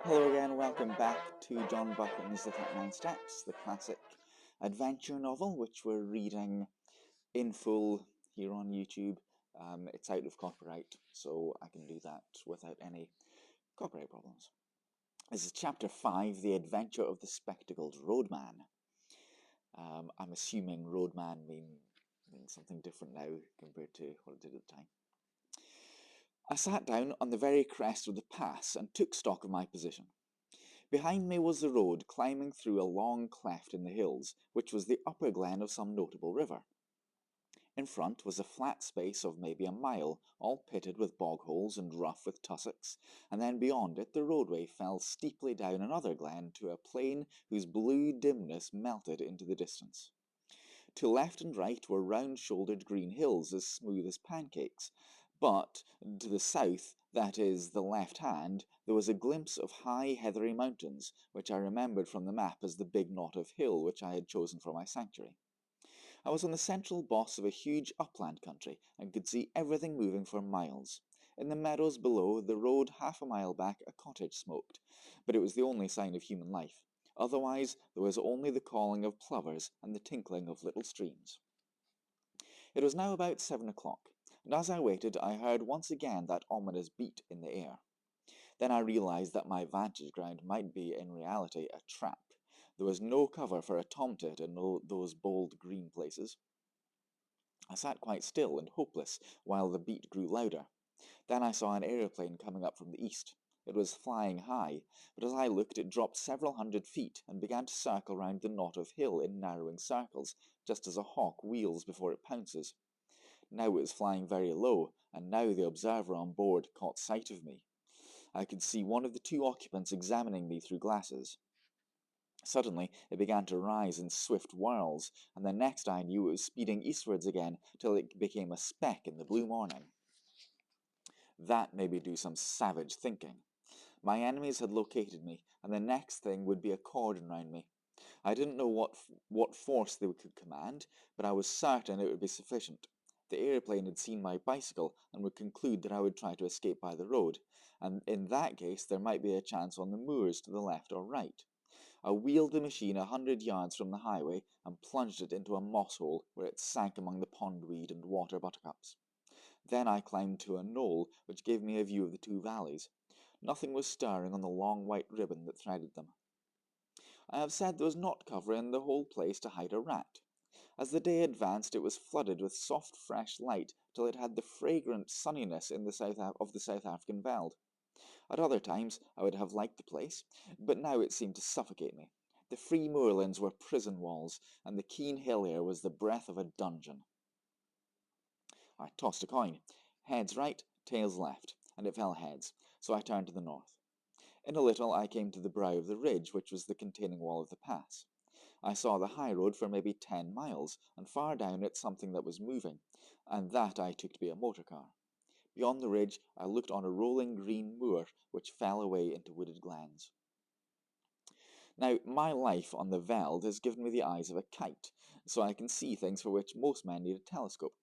Hello again, welcome back to John Buchan's The 39 Steps, the classic adventure novel which we're reading in full here on YouTube. It's out of copyright, so I can do that without any copyright problems. This is Chapter 5, The Adventure of the Spectacled Roadman. I'm assuming Roadman means something different now compared to what it did at the time. I sat down on the very crest of the pass and took stock of my position. Behind me was the road climbing through a long cleft in the hills, which was the upper glen of some notable river. In front was a flat space of maybe a mile, all pitted with bog holes and rough with tussocks, and then beyond it the roadway fell steeply down another glen to a plain whose blue dimness melted into the distance. To left and right were round-shouldered green hills as smooth as pancakes, but to the south, that is, the left hand, there was a glimpse of high heathery mountains, which I remembered from the map as the big knot of hill which I had chosen for my sanctuary. I was on the central boss of a huge upland country, and could see everything moving for miles. In the meadows below, the road half a mile back, a cottage smoked, but it was the only sign of human life. Otherwise, there was only the calling of plovers and the tinkling of little streams. It was now about 7 o'clock, and as I waited, I heard once again that ominous beat in the air. Then I realized that my vantage ground might be, in reality, a trap. There was no cover for a tomtit in those bold green places. I sat quite still and hopeless while the beat grew louder. Then I saw an aeroplane coming up from the east. It was flying high, but as I looked it dropped several hundred feet and began to circle round the knot of hill in narrowing circles, just as a hawk wheels before it pounces. Now it was flying very low, and now the observer on board caught sight of me. I could see one of the two occupants examining me through glasses. Suddenly it began to rise in swift whirls, and the next I knew it was speeding eastwards again, till it became a speck in the blue morning. That made me do some savage thinking. My enemies had located me, and the next thing would be a cordon round me. I didn't know what force they could command, but I was certain it would be sufficient. The aeroplane had seen my bicycle and would conclude that I would try to escape by the road, and in that case there might be a chance on the moors to the left or right. I wheeled the machine 100 yards from the highway and plunged it into a moss hole where it sank among the pondweed and water buttercups. Then I climbed to a knoll which gave me a view of the two valleys. Nothing was stirring on the long white ribbon that threaded them. I have said there was not cover in the whole place to hide a rat. As the day advanced it was flooded with soft fresh light till it had the fragrant sunniness of the South African veld. At other times I would have liked the place, but now it seemed to suffocate me. The free moorlands were prison walls, and the keen hill air was the breath of a dungeon. I tossed a coin. Heads right, tails left, and it fell heads, so I turned to the north. In a little I came to the brow of the ridge which was the containing wall of the pass. I saw the high road for maybe 10 miles, and far down it something that was moving, and that I took to be a motor car. Beyond the ridge I looked on a rolling green moor which fell away into wooded glens. Now, my life on the veld has given me the eyes of a kite, so I can see things for which most men need a telescope.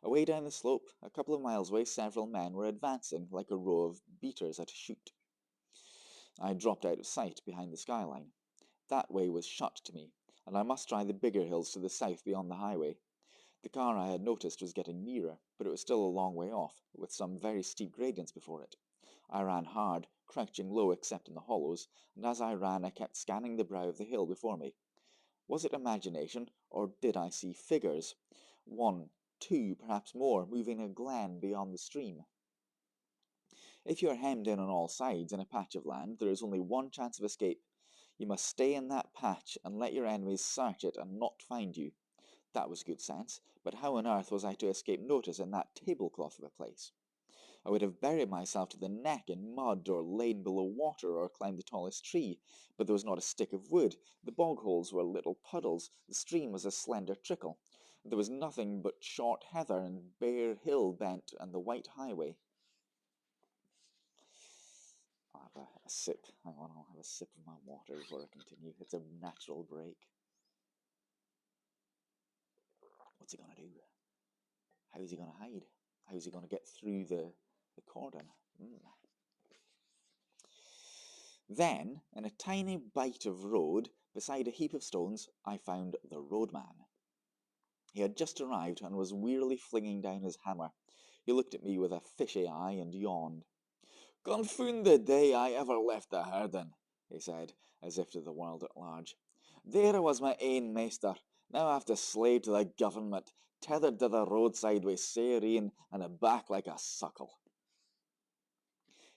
Away down the slope, a couple of miles away, several men were advancing like a row of beaters at a shoot. I dropped out of sight behind the skyline. That way was shut to me, and I must try the bigger hills to the south beyond the highway. The car I had noticed was getting nearer, but it was still a long way off, with some very steep gradients before it. I ran hard, crouching low except in the hollows, and as I ran I kept scanning the brow of the hill before me. Was it imagination, or did I see figures? 1, 2, perhaps more, moving a glen beyond the stream. If you are hemmed in on all sides in a patch of land, there is only one chance of escape. You must stay in that patch and let your enemies search it and not find you. That was good sense, but how on earth was I to escape notice in that tablecloth of a place? I would have buried myself to the neck in mud, or lain below water, or climbed the tallest tree, but there was not a stick of wood. The bog holes were little puddles, the stream was a slender trickle. There was nothing but short heather and bare hill bent and the white highway. I'll have a sip. Hang on, I'll have a sip of my water before I continue. It's a natural break. What's he going to do? How is he going to hide? How is he going to get through the cordon? Then, in a tiny bite of road, beside a heap of stones, I found the Roadman. He had just arrived and was wearily flinging down his hammer. He looked at me with a fishy eye and yawned. "Confound the day I ever left the herding," he said, as if to the world at large. "There was my ain measter. Now I have to slave to the government, tethered to the roadside with sae rain and a back like a suckle."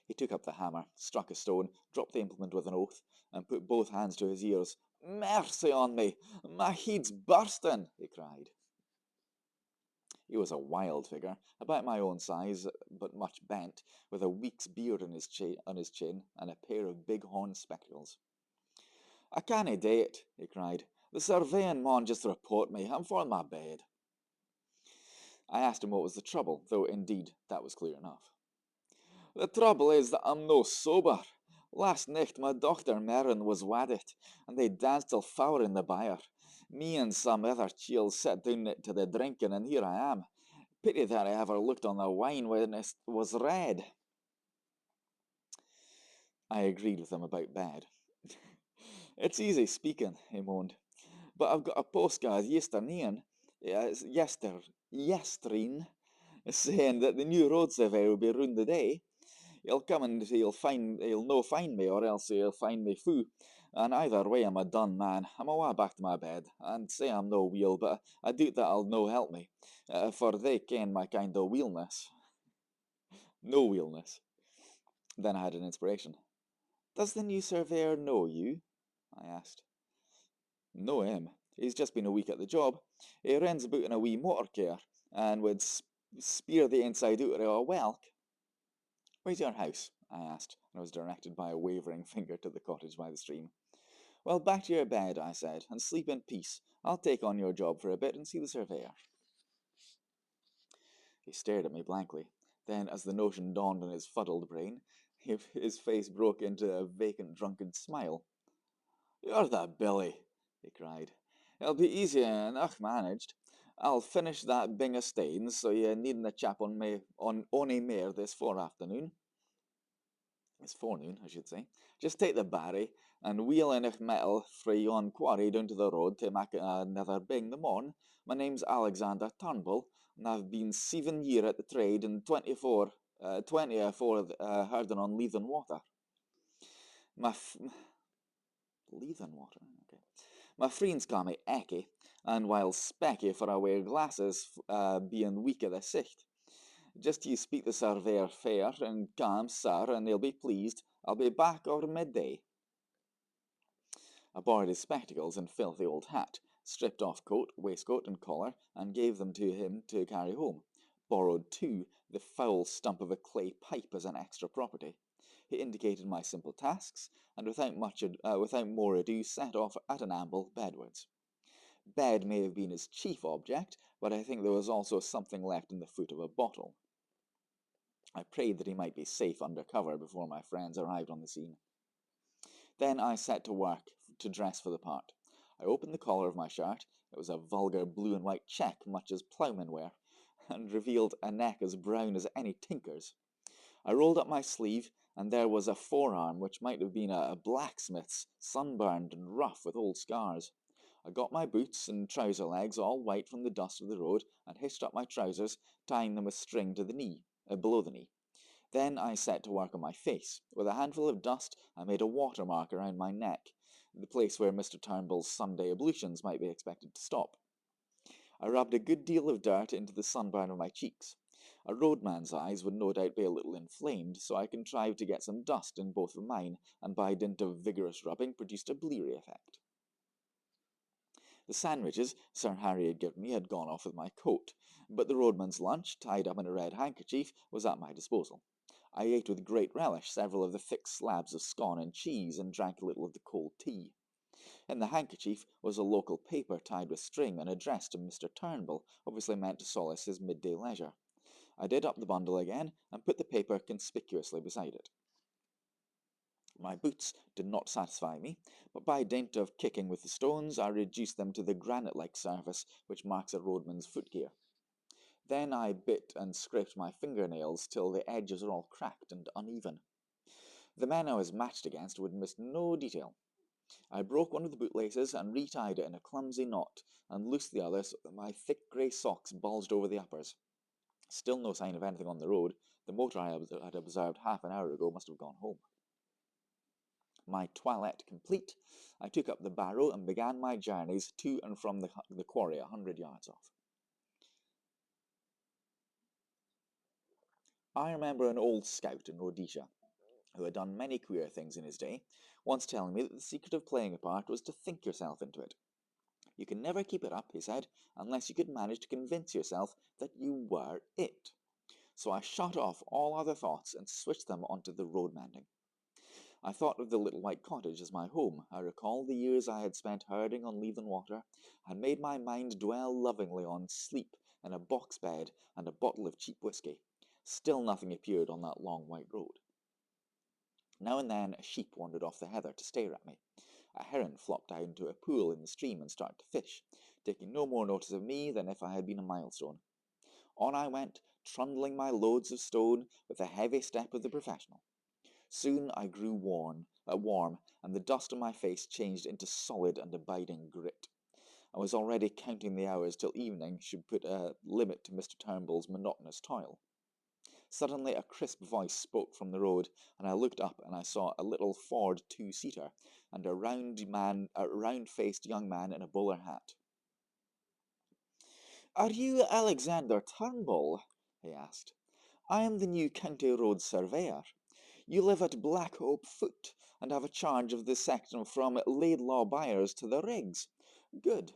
He took up the hammer, struck a stone, dropped the implement with an oath, and put both hands to his ears. "Mercy on me! My head's bursting!" he cried. He was a wild figure, about my own size, but much bent, with a week's beard on his chin and a pair of big horn spectacles. "I canna dae it," he cried. "The surveyin' maun just report me. I'm for my bed." I asked him what was the trouble, though indeed that was clear enough. "The trouble is that I'm no sober. Last nicht my dochter Maren was wadded, and they danced till 4 in the byre. Me and some other chiels sat down to the drinking, and here I am. Pity that I ever looked on the wine when it was red." I agreed with him about bed. "It's easy speaking," he moaned, "but I've got a postcard yestreen, saying that the new road surveyor will be round the day. He'll come and he'll no find me, or else he'll find me fou. And either way, I'm a done man. I'm awa back to my bed, and say I'm no weel, but I doubt that'll no help me, for they ken my kind of wheelness." No wheelness. Then I had an inspiration. "Does the new surveyor know you?" I asked. "Know him. He's just been a week at the job. He runs about in a wee motor car, and would spear the inside out of a whelk." "Where's your house?" I asked, and I was directed by a wavering finger to the cottage by the stream. "Well, back to your bed," I said, "and sleep in peace. I'll take on your job for a bit and see the surveyor." He stared at me blankly. Then, as the notion dawned on his fuddled brain, his face broke into a vacant, drunken smile. "You're the Billy," he cried. "It'll be easy enough managed. I'll finish that bing of stains, so you needna chap on ony mair this forenoon, I should say. Just take the barry, and wheel enough metal frae yon quarry down to the road to mak another bing the morn. My name's Alexander Turnbull, and I've been 7 year at the trade, and 20 afore herding on Leithen Water. Leithen Water, okay. My friends call me Ecky, and while specky for I wear glasses, being weak of the sight. Just you speak the surveyor fair and calm, sir, and he'll be pleased. I'll be back over midday." I borrowed his spectacles and filthy old hat, stripped off coat, waistcoat, and collar, and gave them to him to carry home. Borrowed, too, the foul stump of a clay pipe as an extra property. He indicated my simple tasks, and without more ado set off at an amble bedwards. Bed may have been his chief object, but I think there was also something left in the foot of a bottle. I prayed that he might be safe under cover before my friends arrived on the scene. Then I set to work to dress for the part. I opened the collar of my shirt. It was a vulgar blue and white check, much as ploughmen wear, and revealed a neck as brown as any tinker's. I rolled up my sleeve, and there was a forearm which might have been a blacksmith's, sunburned and rough with old scars. I got my boots and trouser legs all white from the dust of the road, and hitched up my trousers, tying them with string to the knee, below the knee. Then I set to work on my face. With a handful of dust, I made a watermark around my neck, the place where Mr. Turnbull's Sunday ablutions might be expected to stop. I rubbed a good deal of dirt into the sunburn of my cheeks. A roadman's eyes would no doubt be a little inflamed, so I contrived to get some dust in both of mine, and by dint of vigorous rubbing produced a bleary effect. The sandwiches Sir Harry had given me had gone off with my coat, but the roadman's lunch, tied up in a red handkerchief, was at my disposal. I ate with great relish several of the thick slabs of scone and cheese, and drank a little of the cold tea. In the handkerchief was a local paper tied with string and addressed to Mr. Turnbull, obviously meant to solace his midday leisure. I did up the bundle again, and put the paper conspicuously beside it. My boots did not satisfy me, but by dint of kicking with the stones, I reduced them to the granite-like surface which marks a roadman's footgear. Then I bit and scraped my fingernails till the edges are all cracked and uneven. The men I was matched against would miss no detail. I broke one of the bootlaces and retied it in a clumsy knot, and loosed the other so that my thick grey socks bulged over the uppers. Still no sign of anything on the road. The motor I had observed half an hour ago must have gone home. My toilette complete, I took up the barrow and began my journeys to and from the quarry 100 yards off. I remember an old scout in Rhodesia, who had done many queer things in his day, once telling me that the secret of playing a part was to think yourself into it. You can never keep it up, he said, unless you could manage to convince yourself that you were it. So I shut off all other thoughts and switched them onto the road mending. I thought of the little white cottage as my home. I recalled the years I had spent herding on Leven water, and made my mind dwell lovingly on sleep in a box bed and a bottle of cheap whisky. Still nothing appeared on that long white road. Now and then a sheep wandered off the heather to stare at me. A heron flopped down to a pool in the stream and started to fish, taking no more notice of me than if I had been a milestone. On I went, trundling my loads of stone with the heavy step of the professional. Soon I grew warm, and the dust on my face changed into solid and abiding grit. I was already counting the hours till evening should put a limit to Mr. Turnbull's monotonous toil. Suddenly a crisp voice spoke from the road, and I looked up and I saw a little Ford two-seater and a round-faced young man in a bowler hat. "Are you Alexander Turnbull?" he asked. "I am the new County Road Surveyor. You live at Blackhope Foot, and have a charge of the section from Laidlaw Byres to the Riggs. Good.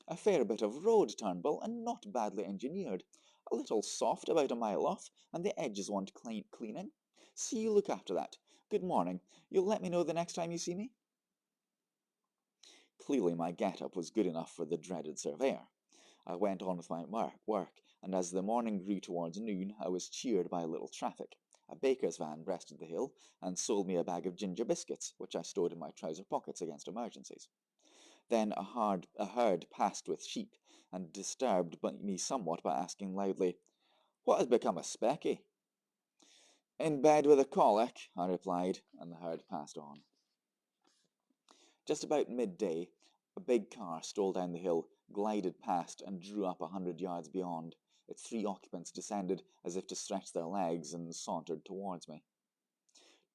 A fair bit of road, Turnbull, and not badly engineered. A little soft about a mile off, and the edges want cleaning. See you look after that. Good morning. You'll let me know the next time you see me?" Clearly my get-up was good enough for the dreaded surveyor. I went on with my work, and as the morning grew towards noon, I was cheered by a little traffic. A baker's van breasted the hill, and sold me a bag of ginger biscuits, which I stowed in my trouser pockets against emergencies. Then a herd passed with sheep, and disturbed me somewhat by asking loudly, "What has become of Specky?" "In bed with a colic," I replied, and the herd passed on. Just about midday, a big car stole down the hill, glided past, and drew up 100 yards beyond. Its 3 occupants descended as if to stretch their legs, and sauntered towards me.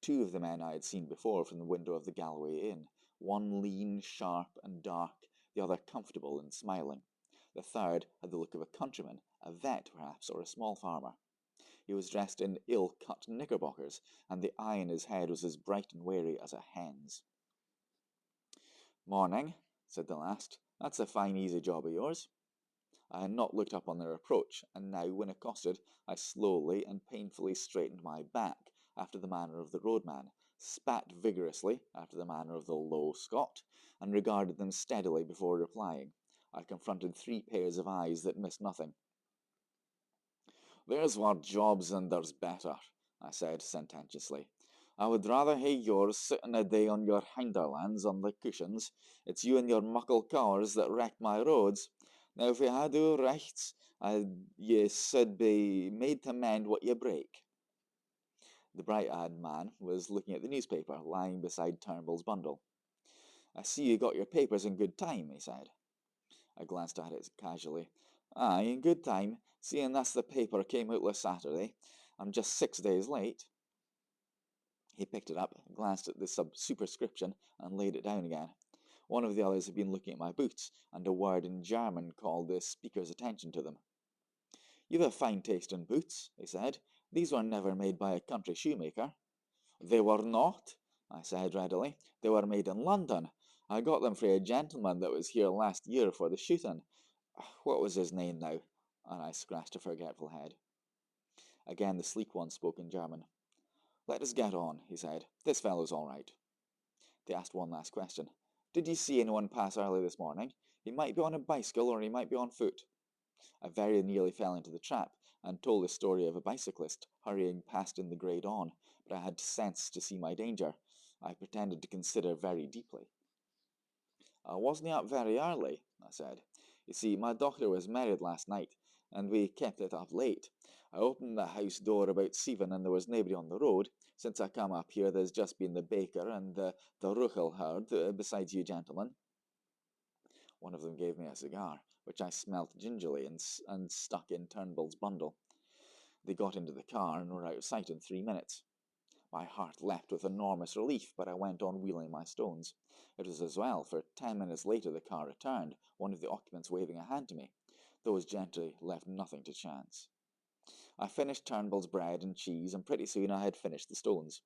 2 of the men I had seen before from the window of the Galloway Inn, one lean, sharp, and dark, the other comfortable and smiling. The third had the look of a countryman, a vet perhaps, or a small farmer. He was dressed in ill-cut knickerbockers, and the eye in his head was as bright and wary as a hen's. "Morning," said the last. "That's a fine easy job of yours." I had not looked up on their approach, and now, when accosted, I slowly and painfully straightened my back, after the manner of the roadman, spat vigorously, after the manner of the low Scot, and regarded them steadily before replying. I confronted 3 pairs of eyes that missed nothing. "There's war jobs and there's better," I said sententiously. "I would rather hae yours sitting a day on your hinderlands on the cushions. It's you and your muckle cowers that wreck my roads. Now, if ye had your rights, ye sud be made to mend what ye break." The bright-eyed man was looking at the newspaper lying beside Turnbull's bundle. "I see you got your papers in good time," he said. I glanced at it casually. "Aye, in good time, seeing that's the paper came out last Saturday. I'm just 6 days late." He picked it up, glanced at the superscription, and laid it down again. One of the others had been looking at my boots, and a word in German called the speaker's attention to them. "You've a fine taste in boots," he said. "These were never made by a country shoemaker." "They were not," I said readily. "They were made in London. I got them frae a gentleman that was here last year for the shooting. What was his name now?" And I scratched a forgetful head. Again the sleek one spoke in German. "Let us get on," he said. "This fellow's all right." They asked one last question. "Did you see anyone pass early this morning? He might be on a bicycle, or he might be on foot." I very nearly fell into the trap, and told the story of a bicyclist hurrying past in the grey dawn, but I had sense to see my danger. I pretended to consider very deeply. "I wasn't up very early," I said. "You see, my doctor was married last night, and we kept it up late. I opened the house door about 7 and there was nobody on the road. Since I come up here, there's just been the baker and the Ruchel herd, besides you gentlemen. One of them gave me a cigar, which I smelt gingerly and stuck in Turnbull's bundle. They got into the car and were out of sight in 3 minutes. My heart leapt with enormous relief, but I went on wheeling my stones. It was as well, for 10 minutes later the car returned, one of the occupants waving a hand to me. Those gentry left nothing to chance. I finished Turnbull's bread and cheese, and pretty soon I had finished the stones.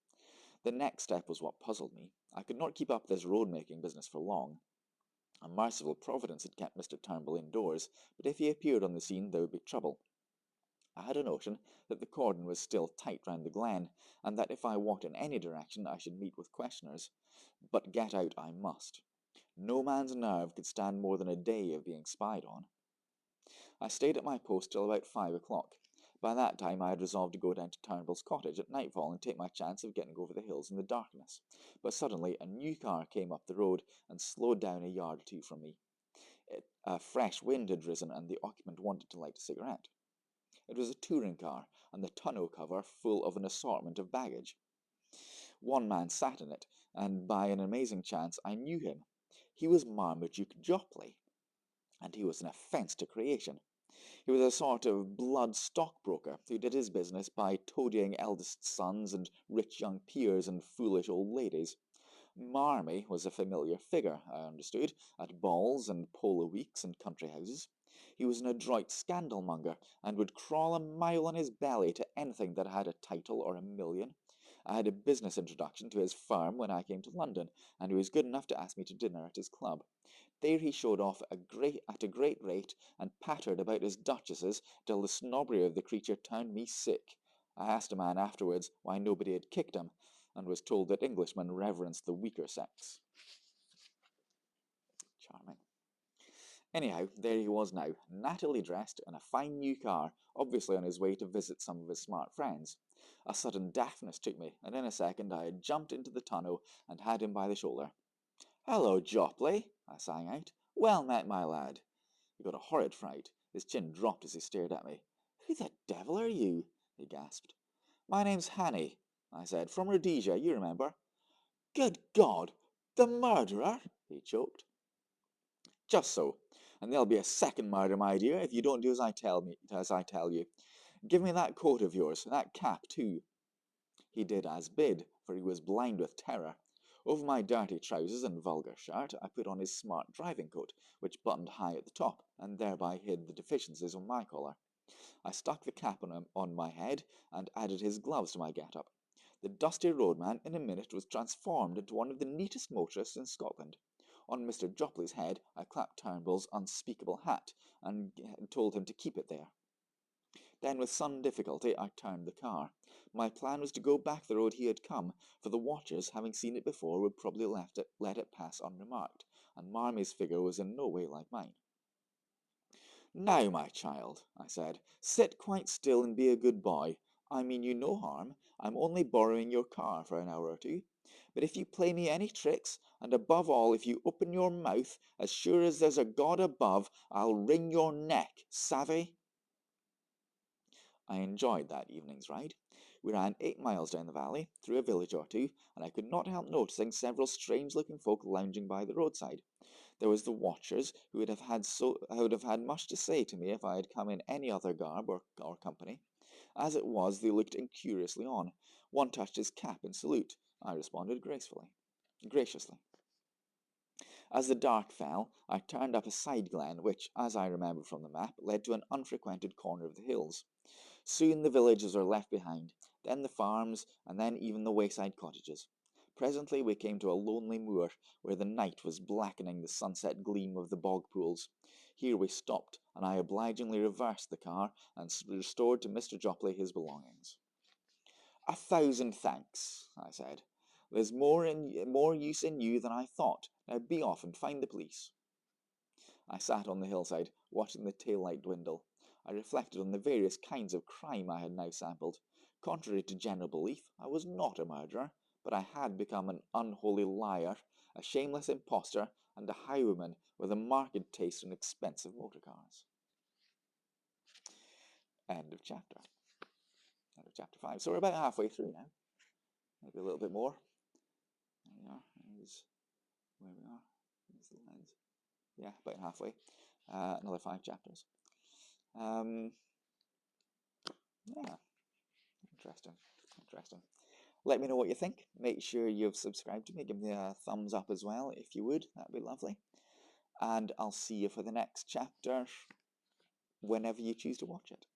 The next step was what puzzled me. I could not keep up this road-making business for long. A merciful providence had kept Mr. Turnbull indoors, but if he appeared on the scene there would be trouble. I had a notion that the cordon was still tight round the glen, and that if I walked in any direction I should meet with questioners. But get out I must. No man's nerve could stand more than a day of being spied on. I stayed at my post till about 5 o'clock. By that time I had resolved to go down to Turnbull's cottage at nightfall and take my chance of getting over the hills in the darkness. But suddenly a new car came up the road and slowed down a yard or two from me. A fresh wind had risen and the occupant wanted to light a cigarette. It was a touring car, and the tonneau cover full of an assortment of baggage. One man sat in it, and by an amazing chance I knew him. He was Marmaduke Jopley, and he was an offence to creation. He was a sort of blood stockbroker who did his business by toadying eldest sons and rich young peers and foolish old ladies. Marmy was a familiar figure, I understood, at balls and polo weeks and country houses. He was an adroit scandalmonger, and would crawl a mile on his belly to anything that had a title or a million. I had a business introduction to his firm when I came to London, and he was good enough to ask me to dinner at his club. There he showed off at a great rate, and pattered about his duchesses till the snobbery of the creature turned me sick. I asked a man afterwards why nobody had kicked him, and was told that Englishmen reverenced the weaker sex. Charming. Anyhow, there he was now, nattily dressed in a fine new car, obviously on his way to visit some of his smart friends. A sudden daftness took me, and in a second I had jumped into the tonneau and had him by the shoulder. "Hello, Jopley," I sang out. "Well met, my lad." He got a horrid fright. His chin dropped as he stared at me. "Who the devil are you?" he gasped. "My name's Hannay," I said, "from Rhodesia, you remember." "Good God! The murderer?" he choked. "Just so. And there'll be a second murder, my dear, if you don't do as I tell you. Give me that coat of yours, that cap too." He did as bid, for he was blind with terror. Over my dirty trousers and vulgar shirt I put on his smart driving coat, which buttoned high at the top, and thereby hid the deficiencies of my collar. I stuck the cap on my head, and added his gloves to my get-up. The dusty roadman in a minute was transformed into one of the neatest motorists in Scotland. On Mr. Jopley's head I clapped Turnbull's unspeakable hat, and told him to keep it there. Then with some difficulty I turned the car. My plan was to go back the road he had come, for the watchers, having seen it before, would probably let it pass unremarked, and Marmy's figure was in no way like mine. "Now, my child," I said, "sit quite still and be a good boy. I mean you no harm. I'm only borrowing your car for an hour or two. But if you play me any tricks, and above all if you open your mouth, as sure as there's a God above, I'll wring your neck, savvy?" I enjoyed that evening's ride. We ran 8 miles down the valley, through a village or two, and I could not help noticing several strange-looking folk lounging by the roadside. There was the watchers, who would have had much to say to me if I had come in any other garb or company. As it was, they looked incuriously on. One touched his cap in salute. I responded graciously. As the dark fell, I turned up a side glen, which, as I remember from the map, led to an unfrequented corner of the hills. Soon the villages were left behind, then the farms, and then even the wayside cottages. Presently we came to a lonely moor, where the night was blackening the sunset gleam of the bog pools. Here we stopped, and I obligingly reversed the car, and restored to Mr. Jopley his belongings. "1,000 thanks," I said. "There's more use in you than I thought. Now be off and find the police." I sat on the hillside, watching the tail-light dwindle. I reflected on the various kinds of crime I had now sampled. Contrary to general belief, I was not a murderer, but I had become an unholy liar, a shameless impostor, and a highwayman with a marked taste in expensive motor cars. End of chapter. end of chapter 5. So we're about halfway through now, maybe a little bit more. There we are. There's where we are. There's the lens. Yeah, about halfway. Another 5 chapters. Yeah, interesting. Let me know what you think. Make sure you've subscribed to me. Give me a thumbs up as well if you would. That'd be lovely. And I'll see you for the next chapter whenever you choose to watch it.